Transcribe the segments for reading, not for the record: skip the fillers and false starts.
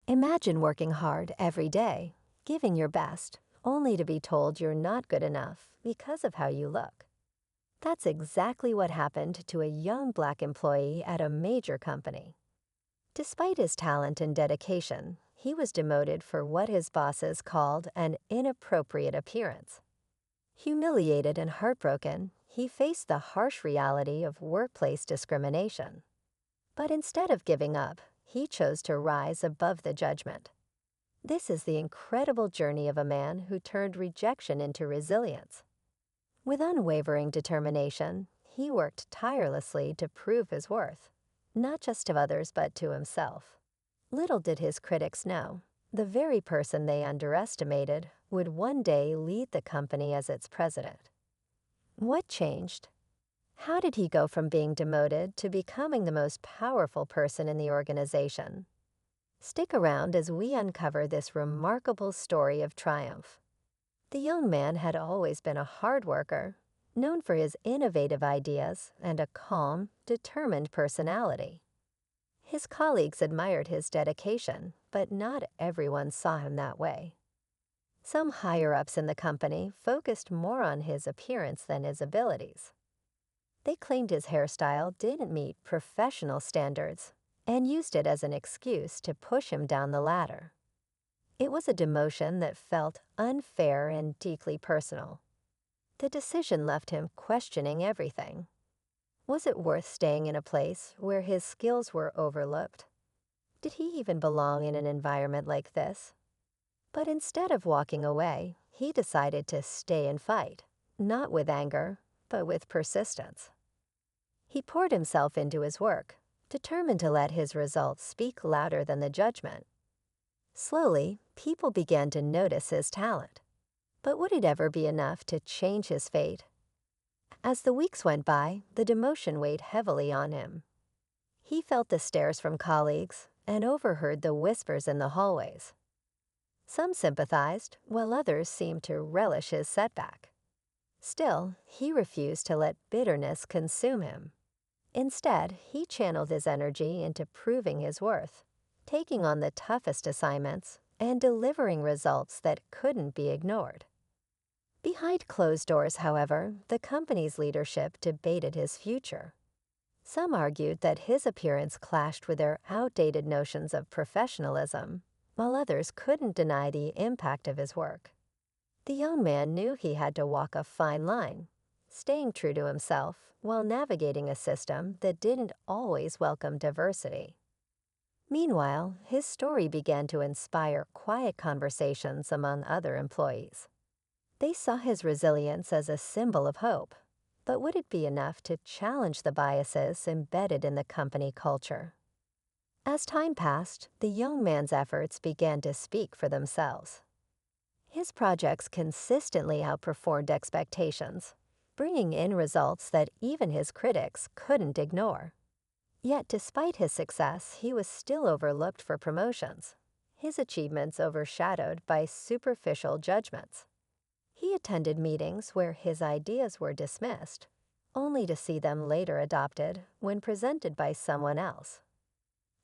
Imagine working hard every day, giving your best, only to be told you're not good enough because of how you look. That's exactly what happened to a young Black employee at a major company. Despite his talent and dedication, he was demoted for what his bosses called an inappropriate appearance. Humiliated and heartbroken, he faced the harsh reality of workplace discrimination. But instead of giving up, he chose to rise above the judgment. This is the incredible journey of a man who turned rejection into resilience. With unwavering determination, he worked tirelessly to prove his worth, not just to others but to himself. Little did his critics know, the very person they underestimated would one day lead the company as its president. What changed? How did he go from being demoted to becoming the most powerful person in the organization? Stick around as we uncover this remarkable story of triumph. The young man had always been a hard worker, known for his innovative ideas and a calm, determined personality. His colleagues admired his dedication, but not everyone saw him that way. Some higher-ups in the company focused more on his appearance than his abilities. They claimed his hairstyle didn't meet professional standards and used it as an excuse to push him down the ladder. It was a demotion that felt unfair and deeply personal. The decision left him questioning everything. Was it worth staying in a place where his skills were overlooked? Did he even belong in an environment like this? But instead of walking away, he decided to stay and fight, not with anger, but with persistence. He poured himself into his work, determined to let his results speak louder than the judgment. Slowly, people began to notice his talent. But would it ever be enough to change his fate? As the weeks went by, the demotion weighed heavily on him. He felt the stares from colleagues and overheard the whispers in the hallways. Some sympathized, while others seemed to relish his setback. Still, he refused to let bitterness consume him. Instead, he channeled his energy into proving his worth, taking on the toughest assignments and delivering results that couldn't be ignored. Behind closed doors, however, the company's leadership debated his future. Some argued that his appearance clashed with their outdated notions of professionalism, while others couldn't deny the impact of his work. The young man knew he had to walk a fine line, staying true to himself while navigating a system that didn't always welcome diversity. Meanwhile, his story began to inspire quiet conversations among other employees. They saw his resilience as a symbol of hope, but would it be enough to challenge the biases embedded in the company culture? As time passed, the young man's efforts began to speak for themselves. His projects consistently outperformed expectations, bringing in results that even his critics couldn't ignore. Yet despite his success, he was still overlooked for promotions, his achievements overshadowed by superficial judgments. He attended meetings where his ideas were dismissed, only to see them later adopted when presented by someone else.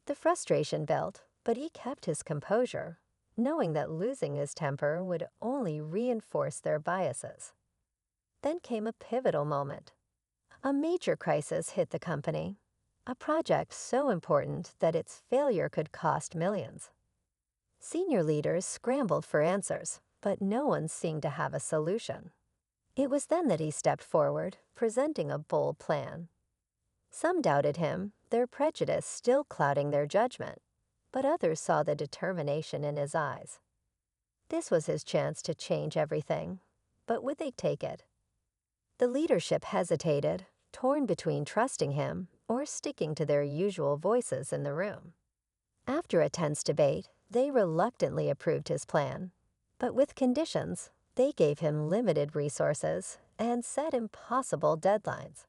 The frustration built, but he kept his composure, knowing that losing his temper would only reinforce their biases. Then came a pivotal moment. A major crisis hit the company, a project so important that its failure could cost millions. Senior leaders scrambled for answers, but no one seemed to have a solution. It was then that he stepped forward, presenting a bold plan. Some doubted him, their prejudice still clouding their judgment, but others saw the determination in his eyes. This was his chance to change everything, but would they take it? The leadership hesitated, torn between trusting him or sticking to their usual voices in the room. After a tense debate, they reluctantly approved his plan, but with conditions. They gave him limited resources and set impossible deadlines.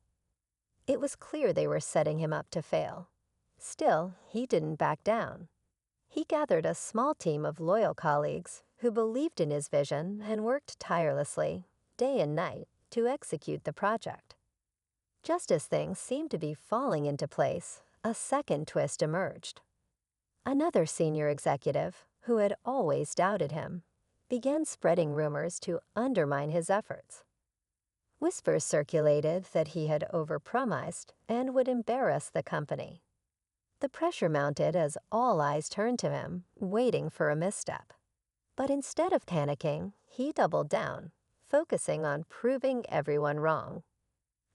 It was clear they were setting him up to fail. Still, he didn't back down. He gathered a small team of loyal colleagues who believed in his vision and worked tirelessly, day and night, to execute the project. Just as things seemed to be falling into place, a second twist emerged. Another senior executive, who had always doubted him, began spreading rumors to undermine his efforts. Whispers circulated that he had overpromised and would embarrass the company. The pressure mounted as all eyes turned to him, waiting for a misstep. But instead of panicking, he doubled down, focusing on proving everyone wrong.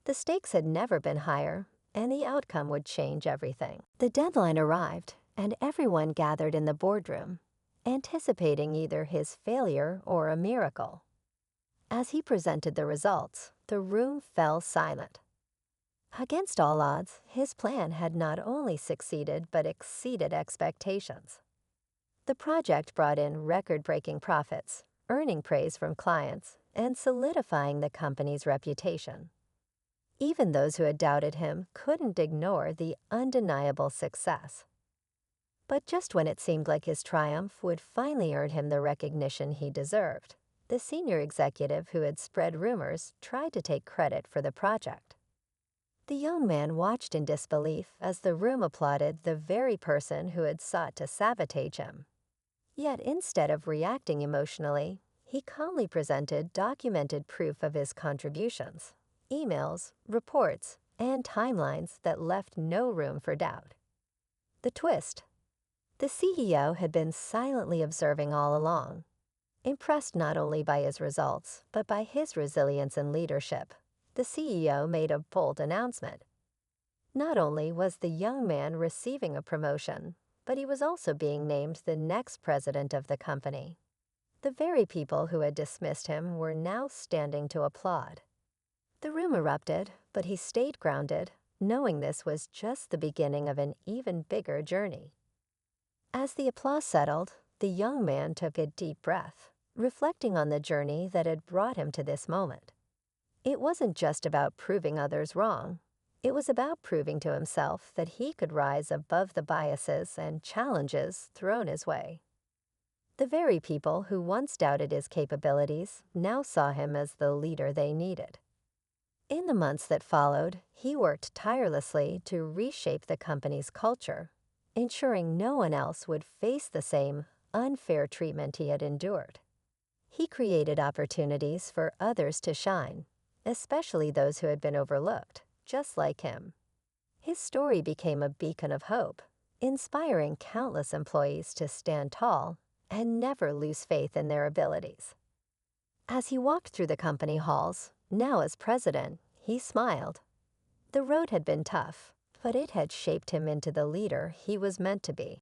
The stakes had never been higher, and the outcome would change everything. The deadline arrived, and everyone gathered in the boardroom, anticipating either his failure or a miracle. As he presented the results, the room fell silent. Against all odds, his plan had not only succeeded but exceeded expectations. The project brought in record-breaking profits, earning praise from clients, and solidifying the company's reputation. Even those who had doubted him couldn't ignore the undeniable success. But just when it seemed like his triumph would finally earn him the recognition he deserved, the senior executive who had spread rumors tried to take credit for the project. The young man watched in disbelief as the room applauded the very person who had sought to sabotage him. Yet instead of reacting emotionally, he calmly presented documented proof of his contributions, emails, reports, and timelines that left no room for doubt. The twist: the CEO had been silently observing all along, impressed not only by his results, but by his resilience and leadership. The CEO made a bold announcement. Not only was the young man receiving a promotion, but he was also being named the next president of the company. The very people who had dismissed him were now standing to applaud. The room erupted, but he stayed grounded, knowing this was just the beginning of an even bigger journey. As the applause settled, the young man took a deep breath, reflecting on the journey that had brought him to this moment. It wasn't just about proving others wrong. It was about proving to himself that he could rise above the biases and challenges thrown his way. The very people who once doubted his capabilities now saw him as the leader they needed. In the months that followed, he worked tirelessly to reshape the company's culture, ensuring no one else would face the same unfair treatment he had endured. He created opportunities for others to shine, especially those who had been overlooked, just like him. His story became a beacon of hope, inspiring countless employees to stand tall and never lose faith in their abilities. As he walked through the company halls, now as president, he smiled. The road had been tough, but it had shaped him into the leader he was meant to be.